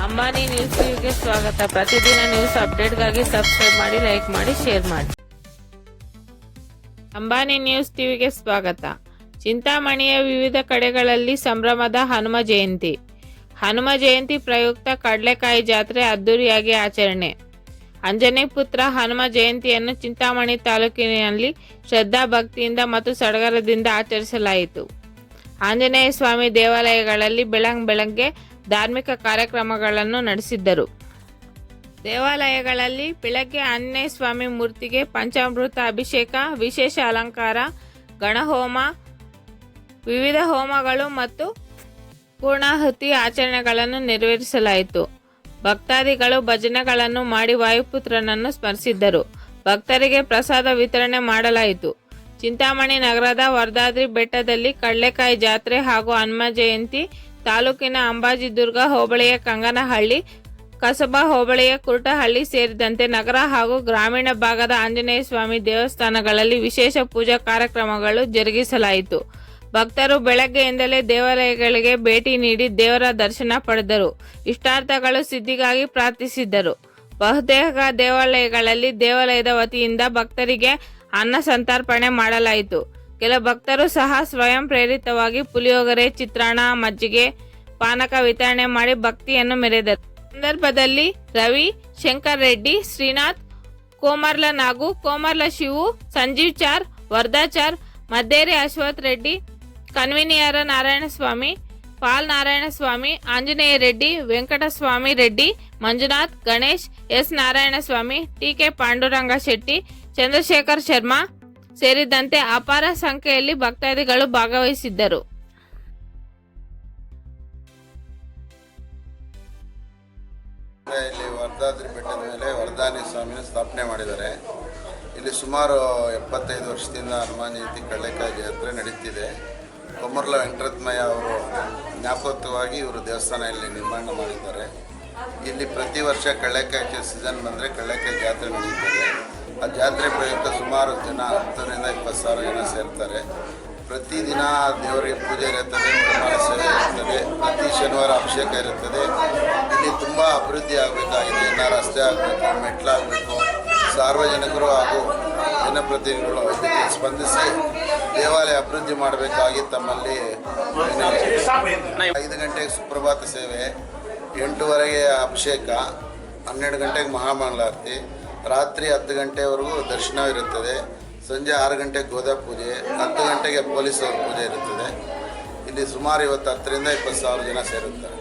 Ambani news ಟಿವಿಗೆ ಸ್ವಾಗತ. ಪ್ರತಿದಿನ ನ್ಯೂಸ್ ಅಪ್ಡೇಟ್ಗಾಗಿ ಸಬ್ಸ್ಕ್ರೈಬ್ ಮಾಡಿ, ಲೈಕ್ ಮಾಡಿ, ಶೇರ್ ಮಾಡಿ. ಅಂಬಾನಿ ನ್ಯೂಸ್ ಟಿವಿಗೆ ಸ್ವಾಗತ. ಚಿಂತಾಮಣಿಯ ವಿವಿಧ ಕಡೆಗಳಲ್ಲಿ ಸಂಭ್ರಮದ ಹನುಮ ಜಯಂತಿ. ಹನುಮ ಜಯಂತಿ ಪ್ರಯುಕ್ತ ಕಡ್ಲೆಕಾಯಿ ಜಾತ್ರೆ ಅದ್ದೂರಿಯಾಗಿ ಆಚರಣೆ. ಅಂಜನಿ ಪುತ್ರ ಹನುಮ ಜಯಂತಿಯನ್ನು ಚಿಂತಾಮಣಿ ತಾಲೂಕಿನಲ್ಲಿ ಶ್ರದ್ಧಾ ಭಕ್ತಿಯಿಂದ ಮತ್ತು ಸಡಗರದಿಂದ ಆಚರಿಸಲಾಯಿತು. ಆಂಜನೇಯ ಸ್ವಾಮಿ ದೇವಾಲಯಗಳಲ್ಲಿ ಬೆಳಗ್ಗೆ ಧಾರ್ಮಿಕ ಕಾರ್ಯಕ್ರಮಗಳನ್ನು ನಡೆಸಿದ್ದರು. ದೇವಾಲಯಗಳಲ್ಲಿ ಬೆಳಗ್ಗೆ ಆಂಜನೇಯ ಸ್ವಾಮಿ ಮೂರ್ತಿಗೆ ಪಂಚಾಮೃತ ಅಭಿಷೇಕ, ವಿಶೇಷ ಅಲಂಕಾರ, ಗಣಹೋಮ, ವಿವಿಧ ಹೋಮಗಳು ಮತ್ತು ಪೂರ್ಣಾಹುತಿ ಆಚರಣೆಗಳನ್ನು ನೆರವೇರಿಸಲಾಯಿತು. ಭಕ್ತಾದಿಗಳು ಭಜನೆಗಳನ್ನು ಮಾಡಿ ವಾಯುಪುತ್ರನನ್ನು ಸ್ಮರಿಸಿದ್ದರು. ಭಕ್ತರಿಗೆ ಪ್ರಸಾದ ವಿತರಣೆ ಮಾಡಲಾಯಿತು. ಚಿಂತಾಮಣಿ ನಗರದ ವರದಾದ್ರಿ ಬೆಟ್ಟದಲ್ಲಿ ಕಡ್ಲೆಕಾಯಿ ಜಾತ್ರೆ ಹಾಗೂ ಹನುಮ ಜಯಂತಿ ತಾಲೂಕಿನ ಅಂಬಾಜಿದುರ್ಗ ಹೋಬಳಿಯ ಕಂಗನಹಳ್ಳಿ, ಕಸಬಾ ಹೋಬಳಿಯ ಕುರುಟಹಳ್ಳಿ ಸೇರಿದಂತೆ ನಗರ ಹಾಗೂ ಗ್ರಾಮೀಣ ಭಾಗದ ಆಂಜನೇಯ ಸ್ವಾಮಿ ದೇವಸ್ಥಾನಗಳಲ್ಲಿ ವಿಶೇಷ ಪೂಜಾ ಕಾರ್ಯಕ್ರಮಗಳು ಜರುಗಿಸಲಾಯಿತು. ಭಕ್ತರು ಬೆಳಗ್ಗೆಯಿಂದಲೇ ದೇವಾಲಯಗಳಿಗೆ ಭೇಟಿ ನೀಡಿ ದೇವರ ದರ್ಶನ ಪಡೆದರು. ಇಷ್ಟಾರ್ಥಗಳು ಸಿದ್ಧಿಗಾಗಿ ಪ್ರಾರ್ಥಿಸಿದ್ದರು. ಬಹುತೇಕ ದೇವಾಲಯಗಳಲ್ಲಿ ದೇವಾಲಯದ ವತಿಯಿಂದ ಭಕ್ತರಿಗೆ ಅನ್ನ ಸಂತರ್ಪಣೆ ಮಾಡಲಾಯಿತು. ಕೆಲ ಭಕ್ತರು ಸಹ ಸ್ವಯಂ ಪ್ರೇರಿತವಾಗಿ ಪುಳಿಯೋಗರೆ, ಚಿತ್ರಾನ್ನ, ಮಜ್ಜಿಗೆ, ಪಾನಕ ವಿತರಣೆ ಮಾಡಿ ಭಕ್ತಿಯನ್ನು ಮೆರೆದರು. ಸಂದರ್ಭದಲ್ಲಿ ರವಿ, ಶಂಕರ್ ರೆಡ್ಡಿ, ಶ್ರೀನಾಥ್, ಕೋಮರ್ಲ ನಾಗು, ಕೋಮರ್ಲ ಶಿವು, ಸಂಜೀವ್ ಚಾರ್, ವರ್ಧಾಚಾರ್, ಮದ್ದೇರಿ ಅಶ್ವಥ್ ರೆಡ್ಡಿ, ಕನ್ವಿನಿಯರ ನಾರಾಯಣಸ್ವಾಮಿ, ಪಾಲ್ ನಾರಾಯಣಸ್ವಾಮಿ, ಆಂಜನೇಯ ರೆಡ್ಡಿ, ವೆಂಕಟಸ್ವಾಮಿ ರೆಡ್ಡಿ, ಮಂಜುನಾಥ್, ಗಣೇಶ್, ಎಸ್ ನಾರಾಯಣಸ್ವಾಮಿ, ಟಿ.ಕೆ. ಪಾಂಡುರಂಗ ಶೆಟ್ಟಿ, ಚಂದ್ರಶೇಖರ್ ಶರ್ಮಾ ಸೇರಿದಂತೆ ಅಪಾರ ಸಂಖ್ಯೆಯಲ್ಲಿ ಭಕ್ತಾದಿಗಳು ಭಾಗವಹಿಸಿದ್ದರು. ಇಲ್ಲಿ ವರದಾದ್ರಿ ಬೆಟ್ಟದ ಮೇಲೆ ವರದಾನಿ ಸ್ವಾಮಿನ ಸ್ಥಾಪನೆ ಮಾಡಿದ್ದಾರೆ. ಇಲ್ಲಿ ಸುಮಾರು 75 ವರ್ಷದಿಂದ ಹನುಮಾನ್ ಜಯಂತಿ ಕಡ್ಲೆಕಾಯಿ ಜಾತ್ರೆ ನಡೀತಿದೆ. ಕೊಮರ್ಲ ವೆಂಕಟರತ್ನಯ್ಯ ಅವರು ಜ್ಞಾಪಕವಾಗಿ ಇವರು ದೇವಸ್ಥಾನ ಇಲ್ಲಿ ನಿರ್ಮಾಣ ಮಾಡಿದ್ದಾರೆ. ಇಲ್ಲಿ ಪ್ರತಿ ವರ್ಷ ಕಡ್ಲೆಕಾಯಿ ಸೀಸನ್ ಬಂದರೆ ಕಡ್ಲೆಕಾಯಿ ಜಾತ್ರೆ ನಡೆಯುತ್ತದೆ. ಆ ಜಾತ್ರೆ ಪ್ರಯುಕ್ತ ಸುಮಾರು ಜನ 10 ರಿಂದ 20 ಸಾವಿರ ಜನ ಸೇರ್ತಾರೆ. ಪ್ರತಿದಿನ ದೇವರಿಗೆ ಪೂಜೆ ಇರುತ್ತದೆ, ಪ್ರಮಾಣ ಸೇವೆ ಇರುತ್ತದೆ, ಪ್ರತಿ ಶನಿವಾರ ಅಭಿಷೇಕ ಇರುತ್ತದೆ. ಇಲ್ಲಿ ತುಂಬ ಅಭಿವೃದ್ಧಿ ಆಗಬೇಕಾಗಿದೆ. ಇನ್ನು ರಸ್ತೆ ಆಗಬೇಕು, ಮೆಟ್ಲಾಗಬೇಕು. ಸಾರ್ವಜನಿಕರು ಹಾಗೂ ಜನಪ್ರತಿನಿಧಿಗಳು ಇದಕ್ಕೆ ಸ್ಪಂದಿಸಿ ದೇವಾಲಯ ಅಭಿವೃದ್ಧಿ ಮಾಡಬೇಕಾಗಿ ತಮ್ಮಲ್ಲಿ 5 ಗಂಟೆಗೆ ಸುಪ್ರಭಾತ ಸೇವೆ, 8:30ಗೆ ಅಭಿಷೇಕ, 12 ಗಂಟೆಗೆ ಮಹಾಮಂಗಳಾರತಿ, ರಾತ್ರಿ 10 ಗಂಟೆವರೆಗೂ ದರ್ಶನವಿರುತ್ತದೆ. ಸಂಜೆ 6 ಗಂಟೆಗೆ ಗೋದಾ ಪೂಜೆ, 10 ಗಂಟೆಗೆ ಪೊಲೀಸರ ಪೂಜೆ ಇರುತ್ತದೆ. ಇಲ್ಲಿ ಸುಮಾರು ಇವತ್ತು 10 ರಿಂದ 20 ಸಾವಿರ ಜನ ಸೇರುತ್ತಾರೆ.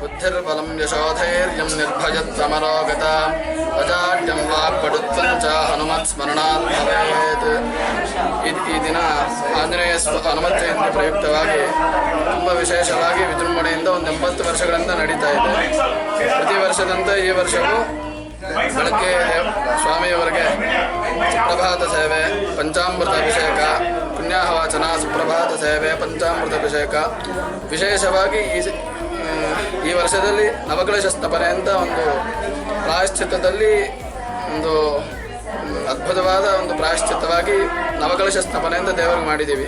बुद्धिर्बलं यशोधैर्यं निर्भयत्वमरोगता अजाड्यं वाक्पटुत्वं च हनुमत्स्मरणात् भवेत्। ಈ ದಿನ ಆಂಜನೇಯ ಹನುಮತ್ ಜಯಂತಿ ಪ್ರಯುಕ್ತವಾಗಿ ತುಂಬ ವಿಶೇಷವಾಗಿ ವಿಜೃಂಭಣೆಯಿಂದ ಒಂದು 80 ವರ್ಷಗಳಿಂದ ನಡೀತಾ ಇದೆ. ಪ್ರತಿ ವರ್ಷದಂತೆ ಈ ವರ್ಷವೂ ಬೆಳಗ್ಗೆ ಸ್ವಾಮಿಯವರಿಗೆ ಸುಪ್ರಭಾತ ಸೇವೆ, ಪಂಚಾಮೃತ ಅಭಿಷೇಕ, ಪುಣ್ಯಾಹವಾಚನ, ಸುಪ್ರಭಾತ ಸೇವೆ, ಪಂಚಾಮೃತ ಅಭಿಷೇಕ. ವಿಶೇಷವಾಗಿ ಈ ವರ್ಷದಲ್ಲಿ ನವಕಳಶ ಸ್ಥಾಪನೆ ಅಂತ ಒಂದು ಪ್ರಾಯಶ್ಚಿತ್ತದಲ್ಲಿ ಒಂದು ಅದ್ಭುತವಾದ ಒಂದು ಪ್ರಾಯಶ್ಚಿತ್ತವಾಗಿ ನವಕಳಶ ಸ್ಥಾಪನೆ ಅಂತ ದೇವರಿಗೆ ಮಾಡಿದ್ದೀವಿ.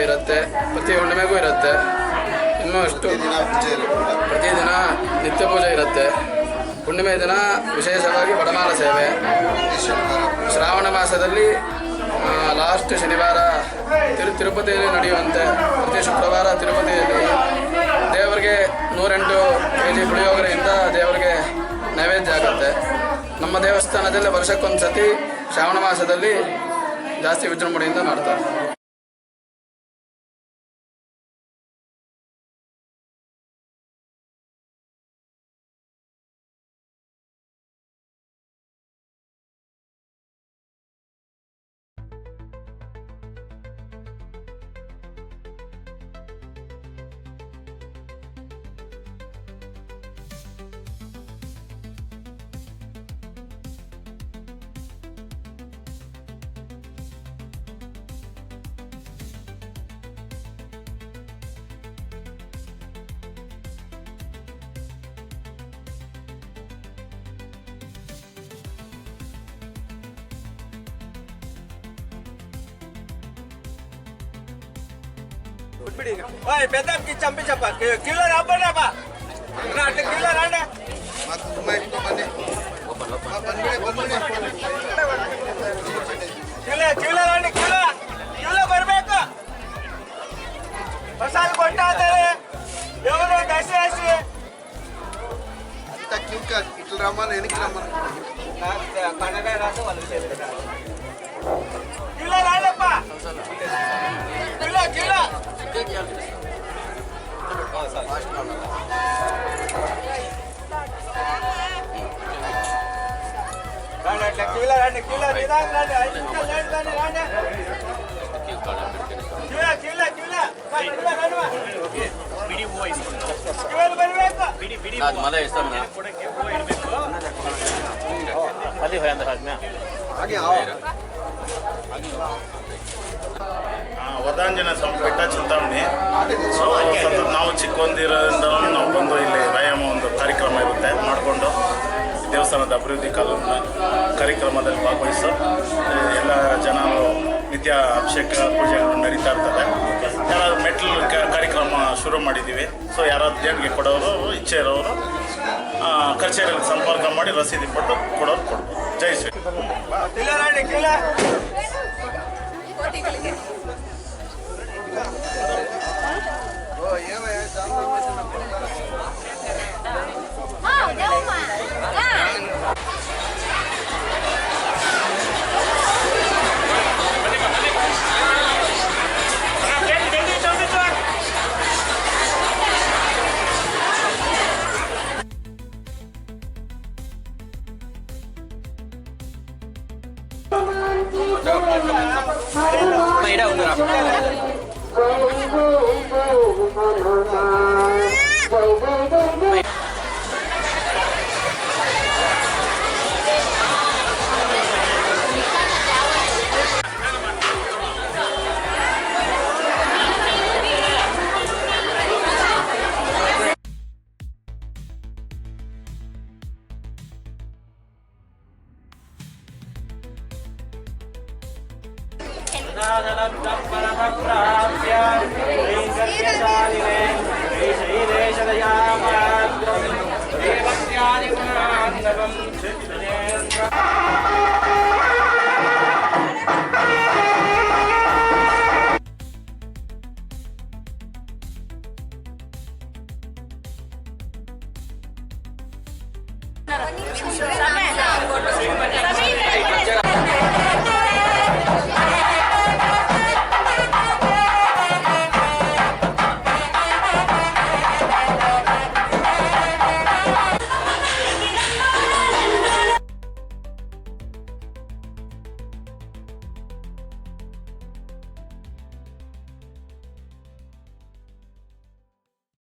ಇರುತ್ತೆ, ಪ್ರತಿ ಹುಣ್ಣಿಮೆಗೂ ಇರುತ್ತೆ. ಇನ್ನೂ ಅಷ್ಟು ಪ್ರತಿದಿನ ನಿತ್ಯ ಪೂಜೆ ಇರುತ್ತೆ. ಹುಣ್ಣಿಮೆ ದಿನ ವಿಶೇಷವಾಗಿ ವಡಮಾಲ ಸೇವೆ. ಶ್ರಾವಣ ಮಾಸದಲ್ಲಿ ಲಾಸ್ಟ್ ಶನಿವಾರ ತಿರುಪತಿಯಲ್ಲಿ ನಡೆಯುವಂತೆ ಪ್ರತಿ ಶುಕ್ರವಾರ ತಿರುಪತಿಯಲ್ಲಿ ದೇವರಿಗೆ 108 kg ಪುಳಿಯೋಗರೆಯಿಂದ ದೇವರಿಗೆ ನೈವೇದ್ಯ ಆಗುತ್ತೆ. ನಮ್ಮ ದೇವಸ್ಥಾನದಲ್ಲಿ ವರ್ಷಕ್ಕೊಂದು ಸತಿ ಶ್ರಾವಣ ಮಾಸದಲ್ಲಿ ಜಾಸ್ತಿ ವಿಜೃಂಭಣೆಯಿಂದ ಮಾಡ್ತಾರೆ. పెద్ద చంపి చెప్ప కిలో రాబోనాపా అట్లా కిలో రాండి ಕಿಲೋ ರಂడి ಕಿಲೋ ಬರ್ಬೇಕು. ಮಸಾಲೆ ಕೊಟ್ಟಾದರೆ ఎవరు దశేసి అంత క్యూక ఇట్లా రమ్మని వెనక్కి రమ్మని పండగ రాసి వాళ్ళు కిలో రాండప్ప కిలో అట్లా కిలో రండి నిదానం రండి 5 నిమిషాలు లేట్ రండి ವದಾಂಜನ ಬೆಟ್ಟ ಚಿಂತಾಮಣಿ. ಸೊ ಸತತ ನಾವು ಚಿಕ್ಕಂದಿರೋದ್ರಿಂದ ನಾವು ಬಂದು ಇಲ್ಲಿ ವ್ಯಾಯಾಮ ಒಂದು ಕಾರ್ಯಕ್ರಮ ಇರುತ್ತೆ ಮಾಡಿಕೊಂಡು ದೇವಸ್ಥಾನದ ಅಭಿವೃದ್ಧಿ ಕಾರ್ಯಕ್ರಮದಲ್ಲಿ ಭಾಗವಹಿಸೋ ಎಲ್ಲ ಜನರು ನಿತ್ಯ ಅಭಿಷೇಕ ಪೂಜೆಗಳು ನಡೀತಾ ಇರ್ತದೆ. ಯಾರಾದ್ರು ಮೆಟ್ಲು ಕಾರ್ಯಕ್ರಮ ಶುರು ಮಾಡಿದ್ದೀವಿ. ಸೊ ಯಾರಾದ್ರು ದೇಣಿಗೆ ಕೊಡೋರು ಇಚ್ಛೆ ಇರೋರು ಕಚೇರಿಯಲ್ಲಿ ಸಂಪರ್ಕ ಮಾಡಿ ರಸೀದಿ ಕೊಟ್ಟು ಕೊಡೋರು ಕೊಡ್ಬೋದು. ಜೈ ಶ್ರೀ. शैलेशदयामाद्यं